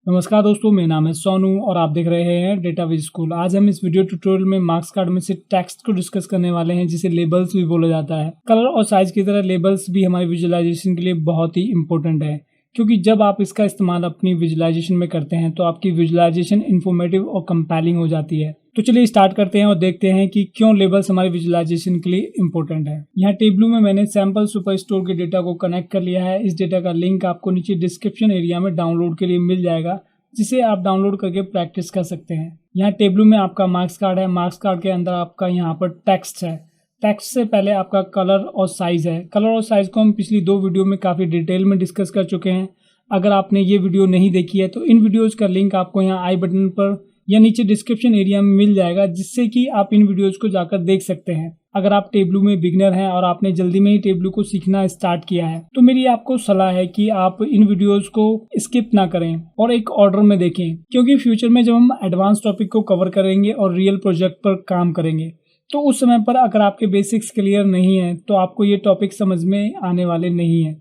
नमस्कार दोस्तों, मेरा नाम है सोनू और आप देख रहे हैं डेटा विज स्कूल। आज हम इस वीडियो ट्यूटोरियल में मार्क्स कार्ड में से टेक्स्ट को डिस्कस करने वाले हैं, जिसे लेबल्स भी बोला जाता है। कलर और साइज की तरह लेबल्स भी हमारी विजुअलाइजेशन के लिए बहुत ही इंपॉर्टेंट है, क्योंकि जब आप इसका इस्तेमाल अपनी विजुअलाइजेशन में करते हैं तो आपकी विजुअलाइजेशन इंफॉर्मेटिव और कंपेलिंग हो जाती है। तो चलिए स्टार्ट करते हैं और देखते हैं कि क्यों लेबल्स हमारी विजुअलाइजेशन के लिए इंपॉर्टेंट है। यहाँ टेबलू में मैंने सैम्पल सुपरस्टोर के डेटा को कनेक्ट कर लिया है। इस डेटा का लिंक आपको नीचे डिस्क्रिप्शन एरिया में डाउनलोड के लिए मिल जाएगा, जिसे आप डाउनलोड करके प्रैक्टिस कर सकते हैं। यहाँ टेबलू में आपका मार्क्स कार्ड है। मार्क्स कार्ड के अंदर आपका यहाँ पर टेक्स्ट है। टेक्स्ट से पहले आपका कलर और साइज है। कलर और साइज को हम पिछली 2 वीडियो में काफ़ी डिटेल में डिस्कस कर चुके हैं। अगर आपने ये वीडियो नहीं देखी है तो इन वीडियोज़ का लिंक आपको यहाँ आई बटन पर या नीचे डिस्क्रिप्शन एरिया में मिल जाएगा, जिससे कि आप इन वीडियोज़ को जाकर देख सकते हैं। अगर आप टेबलू में बिगनर हैं और आपने जल्दी में ही टेबलू को सीखना स्टार्ट किया है तो मेरी आपको सलाह है कि आप इन वीडियोस को स्किप ना करें और एक ऑर्डर में देखें, क्योंकि फ्यूचर में जब हम एडवांस टॉपिक को कवर करेंगे और रियल प्रोजेक्ट पर काम करेंगे तो उस समय पर अगर आपके बेसिक्स क्लियर नहीं है तो आपको ये टॉपिक समझ में आने वाले नहीं है।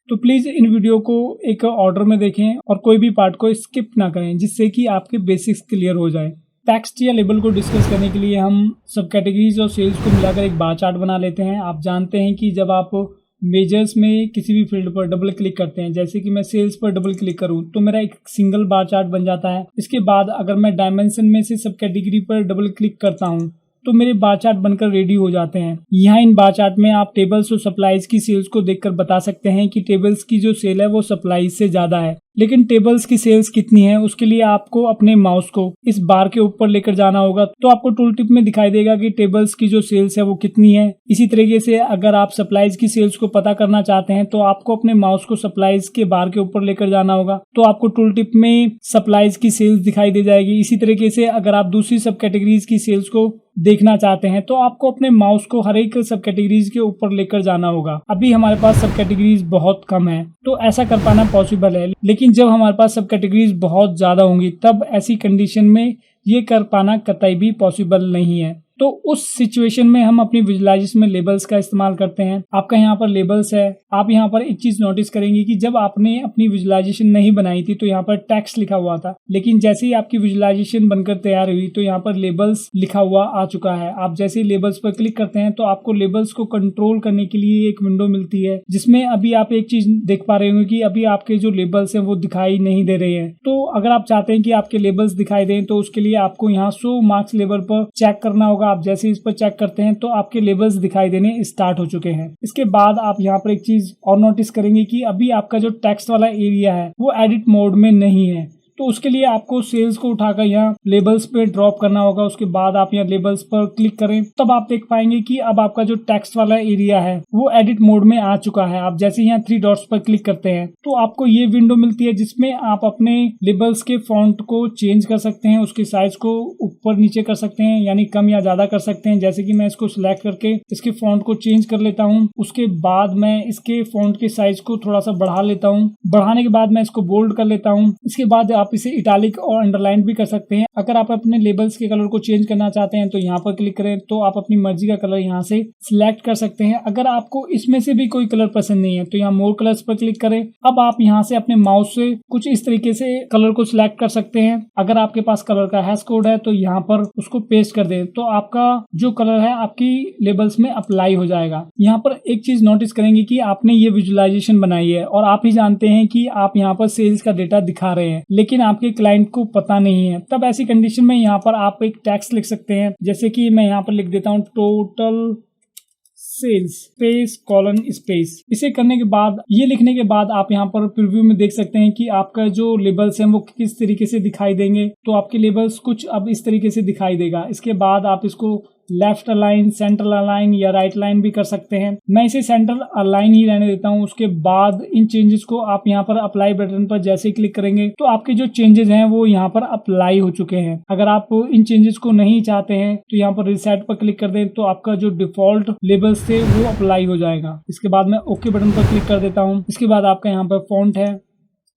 तो प्लीज़ इन वीडियो को एक ऑर्डर में देखें और कोई भी पार्ट को स्किप ना करें, जिससे कि आपके बेसिक्स क्लियर हो जाए। टेक्स्ट या लेबल को डिस्कस करने के लिए हम सब कैटेगरीज और सेल्स को मिलाकर एक बार चार्ट बना लेते हैं। आप जानते हैं कि जब आप मेजर्स में किसी भी फील्ड पर डबल क्लिक करते हैं, जैसे कि मैं सेल्स पर डबल क्लिक करूं तो मेरा एक सिंगल बार चार्ट बन जाता है। इसके बाद अगर मैं डायमेंशन में से सब कैटेगरी पर डबल क्लिक करता हूं तो मेरे बार चार्ट बनकर रेडी हो जाते हैं। यहाँ इन बार चार्ट में आप टेबल्स और सप्लाईज की सेल्स को देखकर बता सकते हैं कि टेबल्स की जो सेल है वो सप्लाईज से ज्यादा है। लेकिन टेबल्स की सेल्स कितनी है उसके लिए आपको अपने माउस को इस बार के ऊपर लेकर जाना होगा, तो आपको टूल टिप में दिखाई देगा कि टेबल्स की जो सेल्स है वो कितनी है। इसी तरीके से अगर आप सप्लाईज की सेल्स को पता करना चाहते हैं तो आपको अपने माउस को सप्लाईज के बार के ऊपर लेकर जाना होगा, तो आपको टूल टिप में सप्लाईज की सेल्स दिखाई दे जाएगी। इसी तरीके से अगर आप दूसरी सब कैटेगरीज की सेल्स को देखना चाहते हैं तो आपको अपने माउस को हर एक सब कैटेगरीज के ऊपर लेकर जाना होगा। अभी हमारे पास सब कैटेगरीज बहुत कम है तो ऐसा कर पाना पॉसिबल है, लेकिन जब हमारे पास सब कैटेगरीज बहुत ज्यादा होंगी तब ऐसी कंडीशन में ये कर पाना कतई भी पॉसिबल नहीं है। तो उस सिचुएशन में हम अपनी विजुअलाइजेशन में लेबल्स का इस्तेमाल करते हैं। आपका यहाँ पर लेबल्स है। आप यहाँ पर एक चीज नोटिस करेंगे कि जब आपने अपनी विजुअलाइजेशन नहीं बनाई थी तो यहाँ पर टेक्स्ट लिखा हुआ था, लेकिन जैसे ही आपकी विजुअलाइजेशन बनकर तैयार हुई तो यहाँ पर लेबल्स लिखा हुआ आ चुका है। आप जैसे ही लेबल्स पर क्लिक करते हैं तो आपको लेबल्स को कंट्रोल करने के लिए एक विंडो मिलती है, जिसमें अभी आप एक चीज देख पा रहे होंगे कि अभी आपके जो लेबल्स हैं वो दिखाई नहीं दे रहे हैं। तो अगर आप चाहते हैं कि आपके लेबल्स दिखाई दें तो उसके लिए आपको यहाँ शो मार्क्स लेबल पर चेक करना होगा। आप जैसे इस पर चेक करते हैं तो आपके लेबल्स दिखाई देने स्टार्ट हो चुके हैं। इसके बाद आप यहाँ पर एक चीज और नोटिस करेंगे कि अभी आपका जो टेक्स्ट वाला एरिया है वो एडिट मोड में नहीं है, तो उसके लिए आपको सेल्स को उठाकर यहाँ लेबल्स पे ड्रॉप करना होगा। उसके बाद आप यहाँ लेबल्स पर क्लिक करें तब आप देख पाएंगे कि अब आपका जो टेक्स्ट वाला एरिया है वो एडिट मोड में आ चुका है। आप जैसे यहाँ 3 डॉट्स पर क्लिक करते हैं तो आपको ये विंडो मिलती है, जिसमें आप अपने लेबल्स के फॉन्ट को चेंज कर सकते हैं, उसके साइज को ऊपर नीचे कर सकते हैं, यानी कम या ज्यादा कर सकते हैं। जैसे कि मैं इसको सिलेक्ट करके इसके फॉन्ट को चेंज कर लेता हूँ। उसके बाद मैं इसके फॉन्ट के साइज को थोड़ा सा बढ़ा लेता हूँ। बढ़ाने के बाद मैं इसको बोल्ड कर लेता हूँ। इसके बाद आप इसे इटालिक और अंडरलाइन भी कर सकते हैं। अगर आप अपने लेबल्स के कलर को चेंज करना चाहते हैं तो यहाँ पर क्लिक करें तो आप अपनी मर्जी का कलर यहाँ से सिलेक्ट कर सकते हैं। अगर आपको इसमें से भी कोई कलर पसंद नहीं है तो यहाँ मोर कलर्स पर क्लिक करें। अब आप यहाँ से अपने माउस से कुछ इस तरीके से कलर को सिलेक्ट कर सकते हैं। अगर आपके पास कलर का हैश कोड है तो यहाँ पर उसको पेस्ट कर दें तो आपका जो कलर है आपकी लेबल्स में अप्लाई हो जाएगा। यहाँ पर एक चीज नोटिस करेंगे कि आपने ये विजुअलाइजेशन बनाई है और आप ही जानते हैं कि आप यहाँ पर सेल्स का डेटा दिखा रहे हैं, लेकिन आपके क्लाइंट को पता नहीं है। तब ऐसी कंडीशन में यहाँ पर आप एक टेक्स्ट लिख सकते हैं, जैसे कि मैं यहाँ पर लिख देता हूँ total sales space colon space. इसे करने के बाद ये लिखने के बाद आप यहाँ पर प्रीव्यू में देख सकते हैं कि आपका जो लेबल्स हैं वो किस तरीके से दिखाई देंगे। तो आपके लेबल्स कुछ अब इस तरीके से दिखाई देगा। इसके बाद आप इसको लेफ्ट अलाइन, सेंट्रल अलाइन या राइट लाइन भी कर सकते हैं। मैं इसे सेंट्रल अलाइन ही रहने देता हूं। उसके बाद इन चेंजेस को आप यहां पर अप्लाई बटन पर जैसे ही क्लिक करेंगे तो आपके जो चेंजेस हैं वो यहां पर अप्लाई हो चुके हैं। अगर आप इन चेंजेस को नहीं चाहते हैं तो यहां पर रिसेट पर क्लिक कर दें तो आपका जो डिफॉल्ट लेबल्स थे वो अप्लाई हो जाएगा। इसके बाद मैं ओके बटन पर क्लिक कर देता हूँ। इसके बाद आपका यहाँ पर फॉन्ट है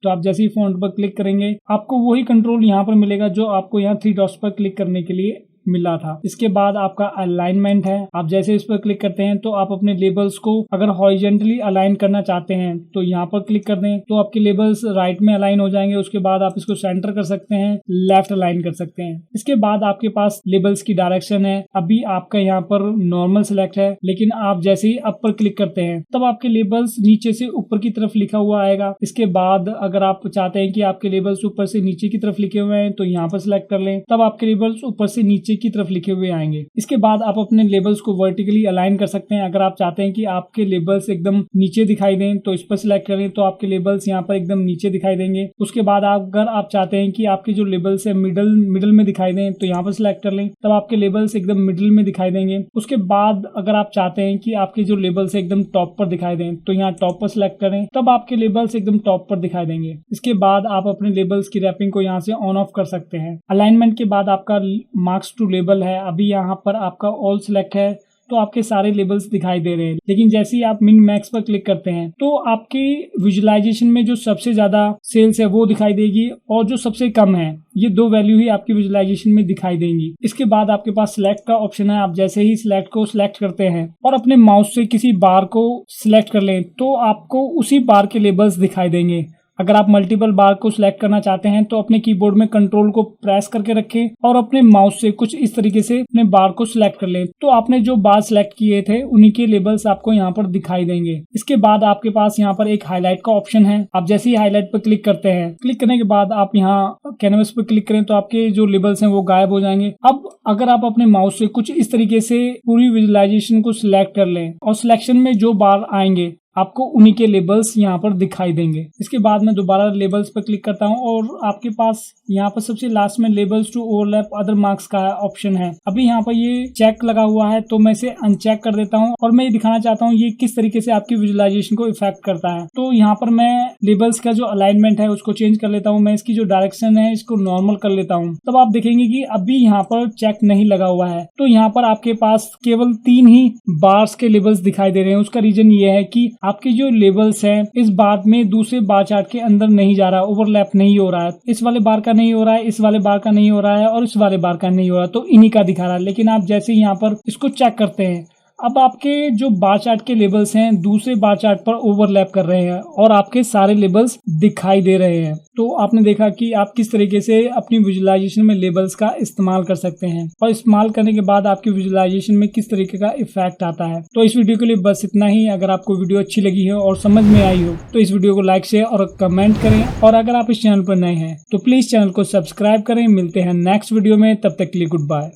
तो आप जैसे ही फॉन्ट पर क्लिक करेंगे आपको वही कंट्रोल यहाँ पर मिलेगा जो आपको यहाँ 3 डॉट्स पर क्लिक करने के लिए मिला था। इसके बाद आपका अलाइनमेंट है। आप जैसे इस पर क्लिक करते हैं तो आप अपने लेबल्स को अगर हॉरिजॉन्टली अलाइन करना चाहते हैं तो यहाँ पर क्लिक कर दें तो आपके लेबल्स राइट में अलाइन हो जाएंगे। उसके बाद आप इसको सेंटर कर सकते हैं, लेफ्ट अलाइन कर सकते हैं। इसके बाद आपके पास लेबल्स की डायरेक्शन है। अभी आपका यहाँ पर नॉर्मल सिलेक्ट है, लेकिन आप जैसे ही अप पर क्लिक करते हैं तब आपके लेबल्स नीचे से ऊपर की तरफ लिखा हुआ आएगा। इसके बाद अगर आप चाहते हैं कि आपके लेबल्स ऊपर से नीचे की तरफ लिखे हुए हैं तो यहाँ पर सिलेक्ट कर लें, तब आपके लेबल्स ऊपर से नीचे की तरफ लिखे हुए आएंगे। इसके बाद आप अपने लेबल्स को वर्टिकली अलाइन कर सकते हैं। अगर आप चाहते हैं कि आपके लेबल्स एकदम नीचे दिखाई दें तो इस पर सिलेक्ट करें तो आपके लेबल्स यहाँ पर एकदम नीचे दिखाई देंगे। उसके बाद अगर आप चाहते हैं कि आपके जो लेबल्स है मिडल में दिखाई दें तो यहाँ पर सिलेक्ट कर लें, तब आपके लेबल्स एकदम मिडिल में दिखाई देंगे। उसके बाद अगर आप चाहते हैं कि आपके जो लेबल्स एकदम टॉप पर दिखाई दें तो यहाँ टॉप पर सिलेक्ट करें, तब आपके लेबल्स एकदम टॉप पर दिखाई देंगे। इसके बाद आप अपने लेबल्स की रैपिंग को यहाँ से ऑन ऑफ कर सकते हैं। अलाइनमेंट के बाद आपका मार्क्स टू लेबल है। अभी यहाँ पर आपका ऑल सिलेक्ट है तो आपके सारे लेबल्स दिखाई दे रहे हैं, लेकिन जैसे ही आप मिन मैक्स पर क्लिक करते हैं तो आपके विजुअलाइजेशन में जो सबसे ज्यादा सेल्स है वो दिखाई देगी और जो सबसे कम है ये दो वैल्यू ही आपकी विजुअलाइजेशन में दिखाई देंगी। इसके बाद आपके पास सिलेक्ट का ऑप्शन है। आप जैसे ही सिलेक्ट को सिलेक्ट करते हैं और अपने माउस से किसी बार को सिलेक्ट कर लें तो आपको उसी बार के लेबल्स दिखाई देंगे। अगर आप मल्टीपल बार को सिलेक्ट करना चाहते हैं तो अपने कीबोर्ड में कंट्रोल को प्रेस करके रखें और अपने माउस से कुछ इस तरीके से अपने बार को सिलेक्ट कर लें तो आपने जो बार सिलेक्ट किए थे उन्हीं के लेबल्स आपको यहाँ पर दिखाई देंगे। इसके बाद आपके पास यहाँ पर एक हाईलाइट का ऑप्शन है। आप जैसे ही हाईलाइट पर क्लिक करते हैं, क्लिक करने के बाद आप यहाँ कैनवस पर क्लिक करें तो आपके जो लेबल्स हैं वो गायब हो जाएंगे। अब अगर आप अपने माउस से कुछ इस तरीके से पूरी विजुअलाइजेशन को सिलेक्ट कर लें और सिलेक्शन में जो बार आएंगे आपको उन्हीं के लेबल्स यहाँ पर दिखाई देंगे। इसके बाद मैं दोबारा लेबल्स पर क्लिक करता हूँ और आपके पास यहाँ पर सबसे लास्ट में labels to overlap other marks का ऑप्शन है। अभी यहाँ पर ये चेक लगा हुआ है तो मैं इसे अनचेक कर देता हूँ और मैं ये दिखाना चाहता हूँ ये किस तरीके से आपकी विजुअलाइजेशन को इफेक्ट करता है। तो यहाँ पर मैं लेबल्स का जो अलाइनमेंट है उसको चेंज कर लेता हूँ। मैं इसकी जो डायरेक्शन है इसको नॉर्मल कर लेता हूँ। तब आप देखेंगे कि अभी यहाँ पर चेक नहीं लगा हुआ है। तो यहाँ पर आपके पास केवल 3 ही बार्स के लेबल्स दिखाई दे रहे हैं। उसका रीजन ये है कि आपके जो लेबल्स हैं इस बार में दूसरे बार चार्ट के अंदर नहीं जा रहा, ओवरलैप नहीं हो रहा है। इस वाले बार का नहीं हो रहा है, इस वाले बार का नहीं हो रहा है और इस वाले बार का नहीं हो रहा, तो इन्हीं का दिखा रहा है। लेकिन आप जैसे यहाँ पर इसको चेक करते हैं अब आपके जो बार चार्ट के लेबल्स हैं दूसरे बार चार्ट पर ओवरलैप कर रहे हैं और आपके सारे लेबल्स दिखाई दे रहे हैं। तो आपने देखा कि आप किस तरीके से अपनी विजुअलाइजेशन में लेबल्स का इस्तेमाल कर सकते हैं और इस्तेमाल करने के बाद आपकी विजुअलाइजेशन में किस तरीके का इफेक्ट आता है। तो इस वीडियो के लिए बस इतना ही। अगर आपको वीडियो अच्छी लगी हो और समझ में आई हो तो इस वीडियो को लाइक शेयर और कमेंट करें और अगर आप इस चैनल पर नए हैं तो प्लीज चैनल को सब्सक्राइब करें। मिलते हैं नेक्स्ट वीडियो में, तब तक के लिए गुड बाय।